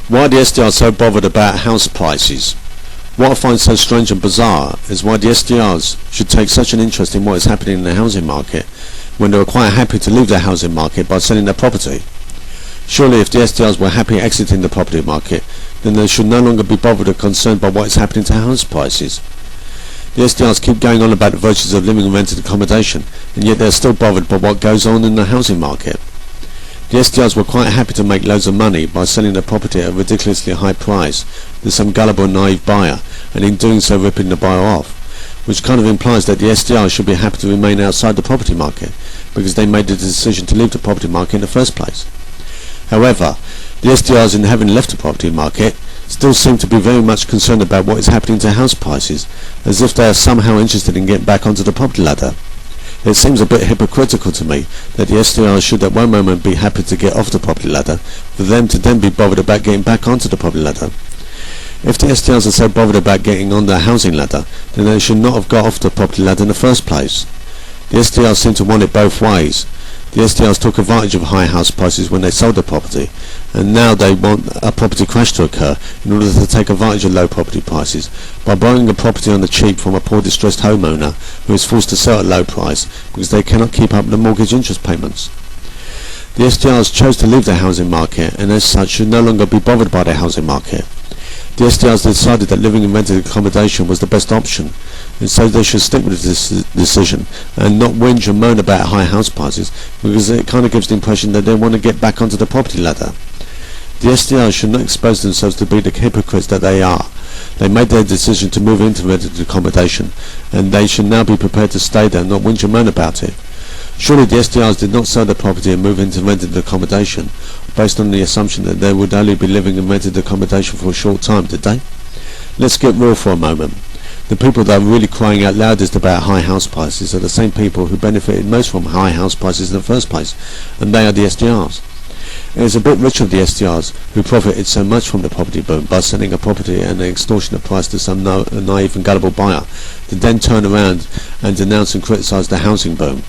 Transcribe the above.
Why are the STRs so bothered about house prices? What I find so strange and bizarre is why the STRs should take such an interest in what is happening in the housing market when they are quite happy to leave the housing market by selling their property. Surely if the STRs were happy exiting the property market, then they should no longer be bothered or concerned by what is happening to house prices. The STRs keep going on about the virtues of living in rented accommodation, and yet they are still bothered by what goes on in the housing market. The STRs were quite happy to make loads of money by selling their property at a ridiculously high price to some gullible naive buyer, and in doing so ripping the buyer off, which kind of implies that the STRs should be happy to remain outside the property market because they made the decision to leave the property market in the first place. However, the STRs, in having left the property market, still seem to be very much concerned about what is happening to house prices, as if they are somehow interested in getting back onto the property ladder. It seems a bit hypocritical to me that the STRs should at one moment be happy to get off the property ladder, for them to then be bothered about getting back onto the property ladder. If the STRs are so bothered about getting on the housing ladder, then they should not have got off the property ladder in the first place. The STRs seem to want it both ways. The STRs took advantage of high house prices when they sold their property, and now they want a property crash to occur in order to take advantage of low property prices by borrowing a property on the cheap from a poor distressed homeowner who is forced to sell at a low price because they cannot keep up the mortgage interest payments. The STRs chose to leave the housing market, and as such should no longer be bothered by the housing market. The STRs decided that living in rented accommodation was the best option, and so they should stick with this decision and not whinge and moan about high house prices, because it kind of gives the impression that they want to get back onto the property ladder. The STRs should not expose themselves to be the hypocrites that they are. They made their decision to move into rented accommodation, and they should now be prepared to stay there and not whinge and moan about it. Surely the STRs did not sell their property and move into rented accommodation based on the assumption that they would only be living in rented accommodation for a short time, did they? Let's get real for a moment. The people that are really crying out loudest about high house prices are the same people who benefited most from high house prices in the first place, and they are the STRs. It is a bit rich of the STRs who profited so much from the property boom by selling a property at an extortionate price to some naive and gullible buyer, to then turn around and denounce and criticise the housing boom.